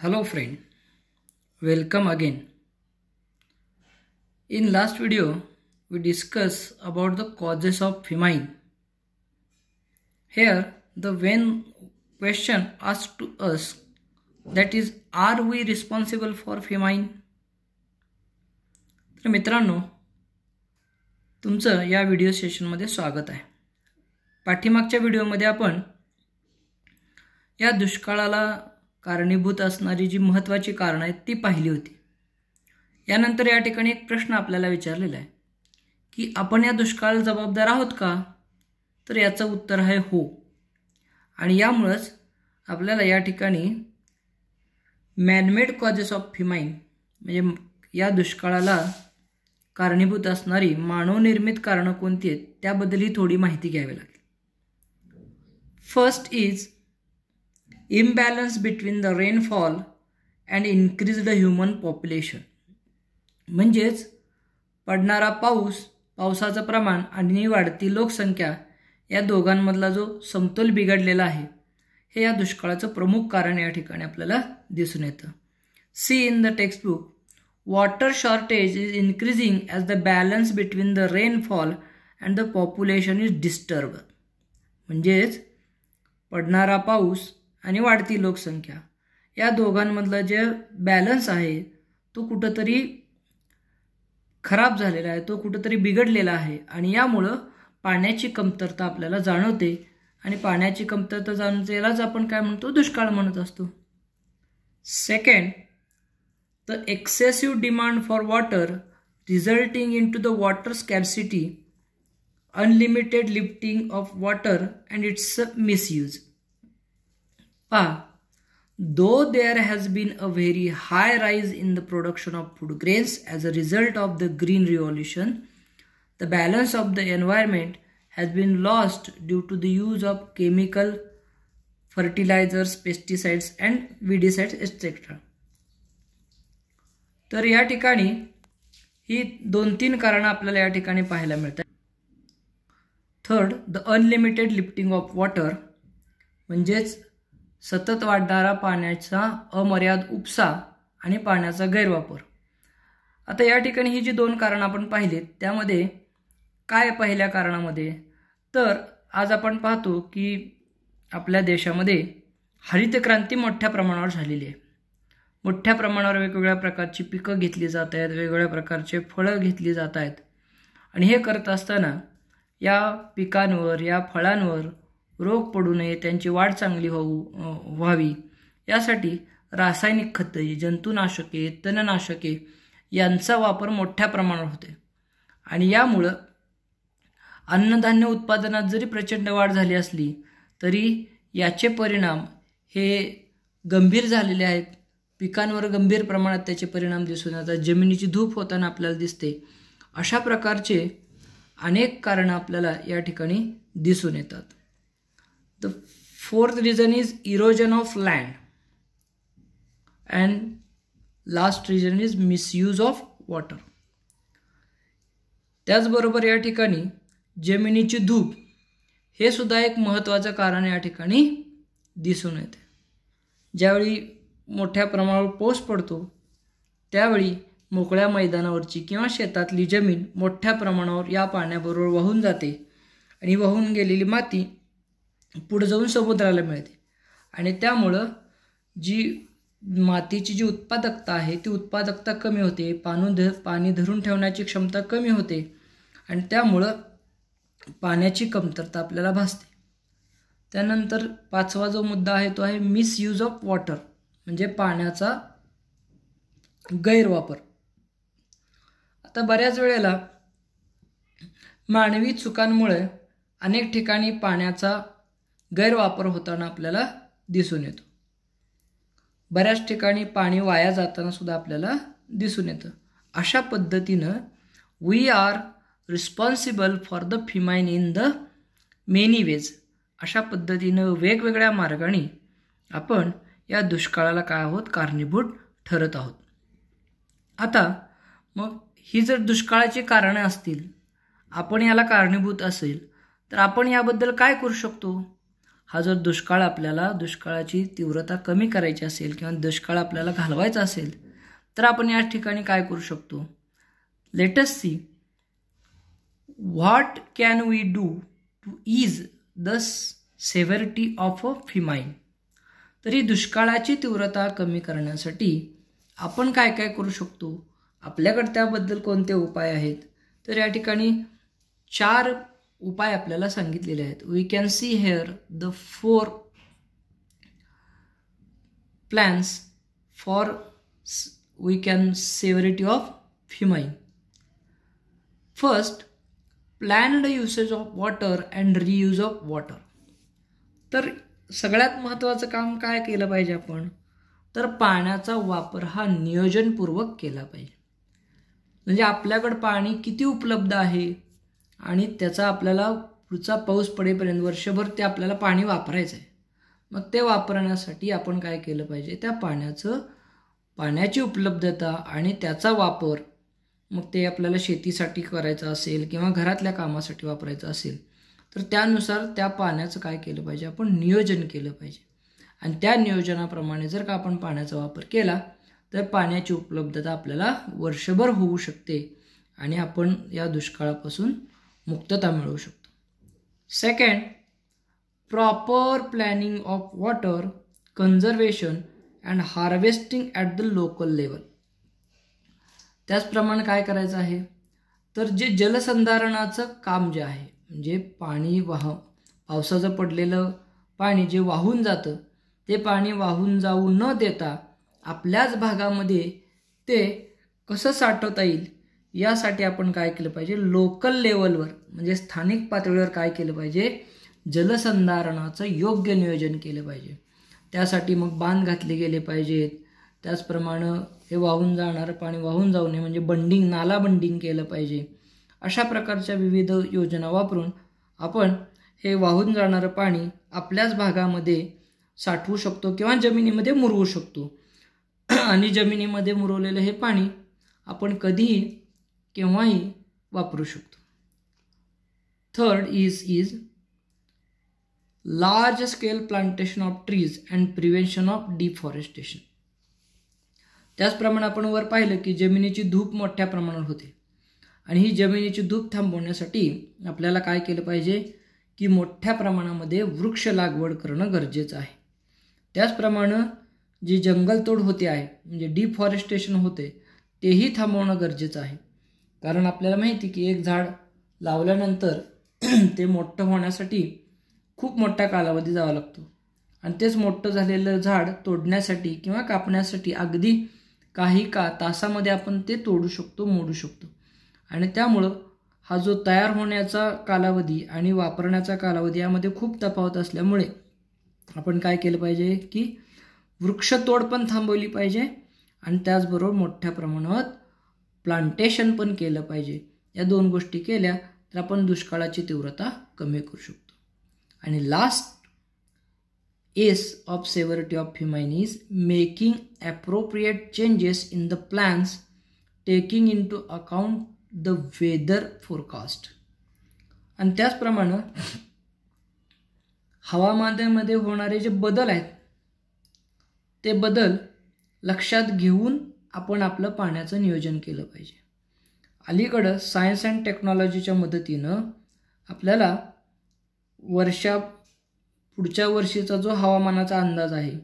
Hello friend, welcome again. In last video we discussed about the causes of famine. Here the main question asked to us, that is, are we responsible for famine? तर मित्रांनो, तुमचं या video सेशनमध्ये स्वागत आहे. पाठीमागच्या व्हिडिओमध्ये आपण या दुष्काळाला कारणीभूत असणारी जी महत्त्वाची कारणं आहेत ती पाहिली होती. यानंतर या ठिकाणी एक प्रश्न आपल्याला विचारलेला आहे की आपण या दुष्काळाला जबाबदार आहोत का? तर याचं उत्तर आहे हो. आणि यामुळेच आपल्याला या ठिकाणी मॅनमेड कॉजेस ऑफ फेमाईन म्हणजे या दुष्काळाला कारणीभूत असणारी मानवनिर्मित कारणं कोणती आहेत त्याबद्दलही थोडी माहिती घ्यावी लागेल. First is imbalance between the rainfall and increased human population. म्हणजेच पडणारा पावसाचं प्रमाण आणि वाढती लोकसंख्या या दोघांमधला जो समतोल बिघडलेला आहे हे या दुष्काळाचं प्रमुख कारण या ठिकाणी आपल्याला दिसून येतं. See in the textbook, water shortage is increasing as the balance between the rainfall and the population is disturb. म्हणजेच पडणारा पाऊस आणि वाढती लोकसंख्या या दोघांमधला जे बॅलन्स आहे तो कुठंतरी खराब झालेला आहे, तो कुठंतरी बिघडलेला आहे आणि यामुळं पाण्याची कमतरता आपल्याला जाणवते आणि पाण्याची कमतरता जाणवतेलाच आपण काय म्हणतो, दुष्काळ म्हणत असतो. Second, the excessive demand for water resulting in to the water scarcity, unlimited lifting of water and its misuse. Though there has been a very high rise in the production of food grains as a result of the green revolution, the balance of the environment has been lost due to the use of chemical fertilizers, pesticides and weedicides etc. तर या ठिकाणी ही 2-3 कारणं आपल्याला या ठिकाणी पाहायला मिळतात. Third, the unlimited lifting of water, म्हणजेच सतत वाढणारा पाण्याचा अमर्याद उपसा आणि पाण्याचा गैरवापर. आता या ठिकाणी ही जी 2 कारणं आपण पाहिलीत त्यामध्ये काय पहिल्या कारणामध्ये, तर आज आपण पाहतो की आपल्या देशामध्ये हरित क्रांती मोठ्या प्रमाणावर झालेली आहे. मोठ्या प्रमाणावर वेगवेगळ्या प्रकारची पिकं घेतली जात आहेत, वेगवेगळ्या प्रकारचे फळं घेतली जात आहेत आणि हे करत असताना या पिकांवर, या फळांवर रोग पडू नये, त्यांची वाढ चांगली व्हावी यासाठी रासायनिक खते, जंतुनाशके, तणनाशके यांचा वापर मोठ्या प्रमाणावर होते आणि यामुळं अन्नधान्य उत्पादनात जरी प्रचंड वाढ झाली असली तरी याचे परिणाम हे गंभीर झालेले आहेत. पिकांवर गंभीर प्रमाणात त्याचे परिणाम दिसून येतात. जमिनीची धूप होताना आपल्याला दिसते. अशा प्रकारचे अनेक कारणं आपल्याला या ठिकाणी दिसून येतात. The fourth reason is erosion of land and last reason is misuse of water. त्याचबरोबर या ठिकाणी जमिनीची धूप हे सुद्धा एक महत्त्वाचं कारण या ठिकाणी दिसून येते. ज्यावेळी मोठ्या प्रमाणावर पाऊस पडतो त्यावेळी मोकळ्या मैदानावरची किंवा शेतातली जमीन मोठ्या प्रमाणावर या पाण्याबरोबर वाहून जाते आणि वाहून गेलेली माती पुढे जाऊन समुद्राला मिळते आणि त्यामुळं जी मातीची जी उत्पादकता आहे ती उत्पादकता कमी होते, पाणी धरून ठेवण्याची क्षमता कमी होते आणि त्यामुळं पाण्याची कमतरता आपल्याला भासते. त्यानंतर 5वा जो मुद्दा आहे तो आहे मिसयूज ऑफ वॉटर, म्हणजे पाण्याचा गैरवापर. आता बऱ्याच वेळेला मानवी चुकांमुळे अनेक ठिकाणी पाण्याचा गैरवापर होताना आपल्याला दिसून येतो. बऱ्याच ठिकाणी पाणी वाया जाताना सुद्धा आपल्याला दिसून येतं. अशा पद्धतीनं we are responsible for the famine in the many ways. अशा पद्धतीनं वेगवेगळ्या मार्गाने आपण या दुष्काळाला काय आहोत, कारणीभूत ठरत आहोत. आता मग ही जर दुष्काळाची कारणं असतील, आपण याला कारणीभूत असेल तर आपण याबद्दल काय करू शकतो, हा जर दुष्काळाची तीव्रता कमी करायची असेल किंवा दुष्काळ आपल्याला घालवायचा असेल तर आपण या ठिकाणी काय करू शकतो. Let us see what can we do to ease the severity of a famine. तरी दुष्काळाची तीव्रता कमी करण्यासाठी आपण काय काय करू शकतो, आपल्याकडे त्याबद्दल कोणते उपाय आहेत. तर या ठिकाणी 4 उपाय आपल्याला सांगितलेले आहेत. We can see here the 4 plans for we can severity of famine. First, planned usage of water and reuse of water. तर सगळ्यात महत्त्वाचं काम काय केलं पाहिजे आपण, तर पाण्याचा वापर हा नियोजनपूर्वक केला पाहिजे. म्हणजे आपल्याकडं पाणी किती उपलब्ध आहे आणि त्याचा आपल्याला पुढचा पाऊस पडेपर्यंत वर्षभर ते आपल्याला पाणी वापरायचं आहे. मग ते वापरण्यासाठी आपण काय केलं पाहिजे, त्या पाण्याची उपलब्धता आणि त्याचा वापर, मग ते आपल्याला शेतीसाठी करायचं असेल किंवा घरातल्या कामासाठी वापरायचं असेल तर त्यानुसार त्या पाण्याचं काय केलं पाहिजे, आपण नियोजन केलं पाहिजे. आणि त्या नियोजनाप्रमाणे जर का आपण पाण्याचा वापर केला तर पाण्याची उपलब्धता आपल्याला वर्षभर होऊ शकते आणि आपण या दुष्काळापासून मुक्तता मिळवू शकतो. Second, proper planning of water conservation and harvesting at the local level. त्याचप्रमाणे काय करायचं आहे, तर जे जलसंधारणाचं काम जे आहे, म्हणजे पावसाचं पडलेलं पाणी जे वाहून जातं ते पाणी वाहून जाऊ न देता आपल्याच भागामध्ये ते कसं साठवता येईल यासाठी आपण काय केलं पाहिजे, लोकल लेवलवर म्हणजे स्थानिक पातळीवर काय केलं पाहिजे, जलसंधारणाचं योग्य नियोजन केलं पाहिजे. त्यासाठी मग बांध घातले गेले पाहिजेत. त्याचप्रमाणे हे वाहून जाणारं पाणी वाहून जाऊ नये म्हणजे नाला बंडिंग केलं पाहिजे. अशा प्रकारच्या विविध योजना वापरून आपण हे वाहून जाणारं पाणी आपल्याच भागामध्ये साठवू शकतो किंवा जमिनीमध्ये मुरवू शकतो. आणि जमिनीमध्ये मुरवलेलं हे पाणी आपण कधीही केव्हाही वापरू शकतो. Third is large scale plantation of trees and prevention of deforestation. त्याचप्रमाणे आपण वर पाहिलं की जमिनीची धूप मोठ्या प्रमाणावर होते आणि ही जमिनीची धूप थांबवण्यासाठी आपल्याला काय केलं पाहिजे की मोठ्या प्रमाणामध्ये वृक्ष लागवड करणं गरजेचं आहे. त्याचप्रमाणे जी जंगलतोड होते आहे म्हणजे डिफॉरेस्टेशन होते तेही थांबवणं गरजेचं आहे. कारण आपल्याला माहिती की एक झाड लावल्यानंतर ते मोठं होण्यासाठी खूप मोठा कालावधी जावा लागतो आणि तेच मोठं झालेलं झाड तोडण्यासाठी किंवा कापण्यासाठी अगदी काही तासामध्ये आपण ते तोडू शकतो, मोडू शकतो. आणि त्यामुळं हा जो तयार होण्याचा कालावधी आणि वापरण्याचा कालावधी यामध्ये खूप तफावत असल्यामुळे आपण काय केलं पाहिजे की वृक्षतोड पण थांबवली पाहिजे आणि त्याचबरोबर मोठ्या प्रमाणात प्लांटेशन पण केलं पाहिजे. या 2 गोष्टी केल्या तर आपण दुष्काळाची तीव्रता कमी करू शकतो. आणि last ease of severity of famine is making appropriate changes in the plans taking in to account the weather forecast. आणि त्याचप्रमाणे हवामानामध्ये होणारे जे बदल आहेत ते बदल लक्षात घेऊन आपण आपलं पाण्याचं नियोजन केलं पाहिजे. अलीकडं सायन्स अँड टेक्नॉलॉजीच्या मदतीनं आपल्याला पुढच्या वर्षीचा जो हवामानाचा अंदाज आहे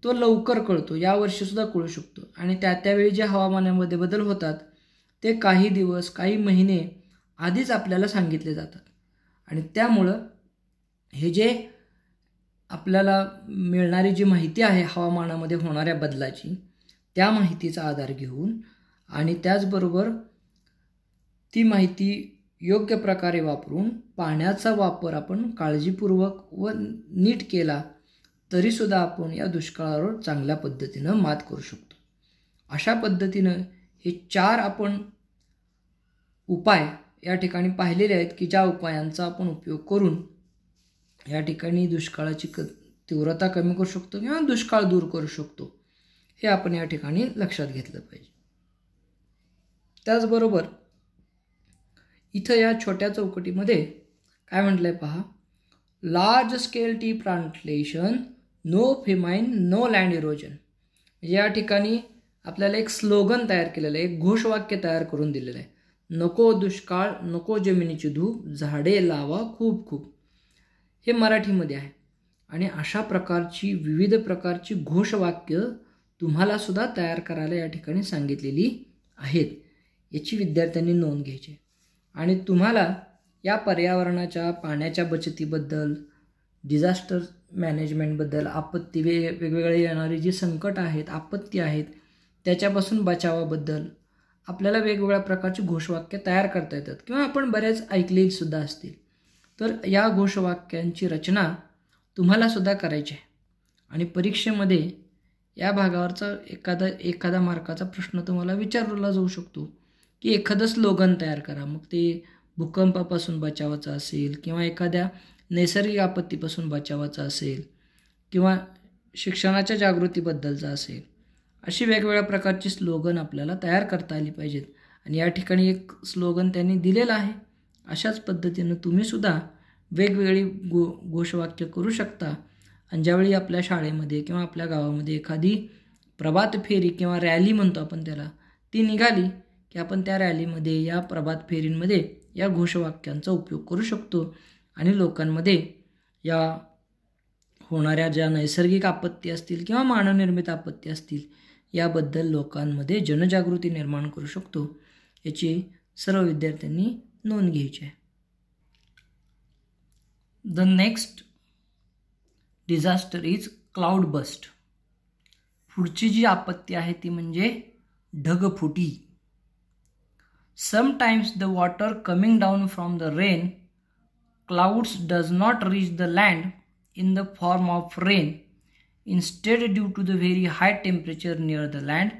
तो लवकर कळतो, यावर्षीसुद्धा कळू शकतो. आणि त्यावेळी जे हवामानामध्ये बदल होतात ते काही दिवस काही महिने आधीच आपल्याला सांगितले जातात. आणि त्यामुळं हे जे आपल्याला मिळणारी जी माहिती आहे हवामानामध्ये होणाऱ्या बदलाची त्या माहितीचा आधार घेऊन आणि त्याचबरोबर ती माहिती योग्य प्रकारे वापरून पाण्याचा वापर आपण काळजीपूर्वक व नीट केला तरीसुद्धा आपण या दुष्काळावर चांगल्या पद्धतीनं मात करू शकतो. अशा पद्धतीनं हे 4 आपण उपाय या ठिकाणी पाहिलेले आहेत की ज्या उपायांचा आपण उपयोग करून या ठिकाणी दुष्काळाची तीव्रता कमी करू शकतो किंवा दुष्काळ दूर करू शकतो, हे आपण या ठिकाणी लक्षात घेतलं पाहिजे. त्याचबरोबर इथं या छोट्या चौकटीमध्ये काय म्हटलंय पहा, large scale tea plantation, no famine, no land erosion. या ठिकाणी आपल्याला एक स्लोगन तयार केलेलं आहे, एक घोषवाक्य तयार करून दिलेलं आहे. नको दुष्काळ, नको जमिनीची धूप, झाडे लावा खूप खूप. हे मराठीमध्ये आहे. आणि अशा प्रकारची विविध प्रकारची घोषवाक्य तुम्हाला सुद्धा तयार करायला या ठिकाणी सांगितलेली आहेत. याची विद्यार्थ्यांनी नोंद घ्यायची. आणि तुम्हाला या पर्यावरणाच्या, पाण्याच्या बचतीबद्दल, डिझास्टर मॅनेजमेंटबद्दल, आपत्ती वेगवेगळे येणारी जी संकट आहेत, आपत्ती आहेत, त्याच्यापासून बचावाबद्दल आपल्याला वेगवेगळ्या प्रकारची घोषवाक्य तयार करता येतात किंवा आपण बऱ्याच ऐकलेली सुद्धा असतील. तर या घोषवाक्यांची रचना तुम्हाला सुद्धा करायची आहे. आणि परीक्षेमध्ये या भागावरचा एखादा मार्काचा प्रश्न तुम्हाला विचारला जाऊ शकतो की एखादं स्लोगन तयार करा. मग ते भूकंपापासून बचावाचं असेल किंवा एखाद्या नैसर्गिक आपत्तीपासून बचावाचं असेल किंवा शिक्षणाच्या जागृतीबद्दलचं असेल. अशी वेगवेगळ्या प्रकारची स्लोगन आपल्याला तयार करता आली पाहिजेत. आणि या ठिकाणी एक स्लोगन त्यांनी दिलेलं आहे. अशाच पद्धतीनं तुम्हीसुद्धा वेगवेगळी घोषवाक्य करू शकता. आणि ज्यावेळी आपल्या शाळेमध्ये किंवा आपल्या गावामध्ये एखादी प्रभात फेरी किंवा रॅली म्हणतो आपण त्याला, ती निघाली की आपण त्या रॅलीमध्ये, या प्रभात फेरींमध्ये या घोषवाक्यांचा उपयोग करू शकतो. आणि लोकांमध्ये या होणाऱ्या ज्या नैसर्गिक आपत्ती असतील किंवा मानवनिर्मित आपत्ती असतील याबद्दल लोकांमध्ये जनजागृती निर्माण करू शकतो. याची सर्व विद्यार्थ्यांनी नोंद घ्यायची आहे. The next disaster is cloud burst. पुढची जी आपत्ती आहे ती म्हणजे ढगफुटी. Sometimes the water coming down from the rain clouds does not reach the land in the form of rain. Instead, due to the very high temperature near the land,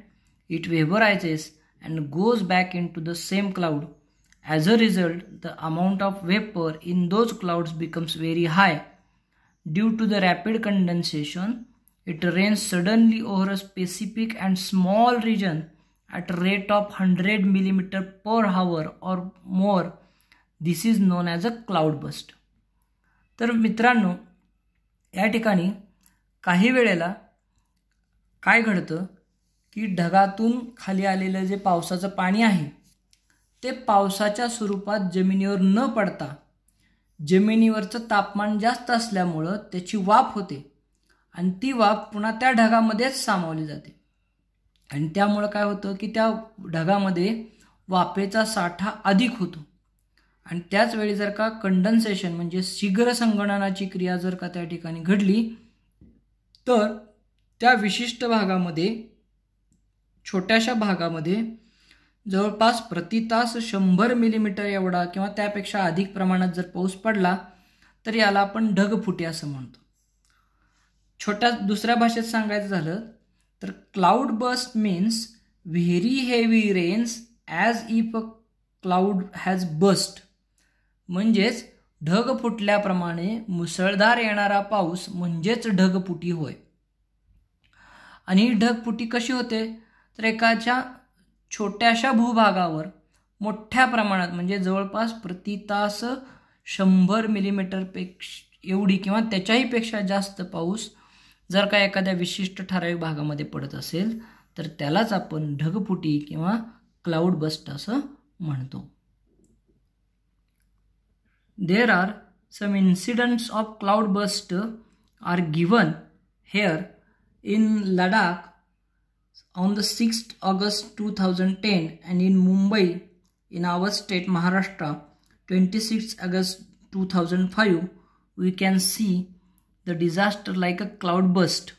it vaporizes and goes back into the same cloud. As a result, the amount of vapor in those clouds becomes very high. Due to the rapid condensation, it rains suddenly over a specific and small region at a rate of 100 millimeter per hour or more. This is known as a cloud burst. तर मित्रांनो, या ठिकाणी काही वेळेला काय घडतं की ढगातून खाली आलेलं जे पावसाचं पाणी आहे ते पावसाच्या स्वरूपात जमिनीवर न पडता जमिनीवरचं तापमान जास्त असल्यामुळं त्याची वाफ होते आणि ती वाफ पुन्हा त्या ढगामध्येच सामावली जाते. आणि त्यामुळं काय होतं की त्या ढगामध्ये वाफेचा साठा अधिक होतो. आणि त्याच वेळी जर का कंडन्सेशन म्हणजे शीघ्र संगणनाची क्रिया जर का त्या ठिकाणी घडली तर त्या विशिष्ट भागामध्ये, छोट्याशा भागामध्ये जवळपास प्रति तास 100 मिलीमीटर एवढा किंवा त्यापेक्षा अधिक प्रमाणात जर पाऊस पडला तर याला आपण ढगफुटी असं म्हणतो. दुसऱ्या भाषेत सांगायचं झालं तर cloud burst means very heavy rains as if a cloud has burst. म्हणजेच ढग फुटल्याप्रमाणे मुसळधार येणारा पाऊस म्हणजेच ढगफुटी होय. आणि ही ढगफुटी कशी होते तर एकाच्या छोट्याशा भूभागावर मोठ्या प्रमाणात म्हणजे जवळपास प्रति तास 100 मिलीमीटरपेक्षा एवढी किंवा त्याच्याही पेक्षा जास्त पाऊस जर का एखाद्या विशिष्ट ठराविक भागामध्ये पडत असेल तर त्यालाच आपण ढगफुटी किंवा क्लाउड बस्ट असं म्हणतो. There are some incidents of cloud burst are given here in Ladakh on the 6th August 2010 and in Mumbai in our state Maharashtra 26th August 2005. We can see the disaster like a cloud burst.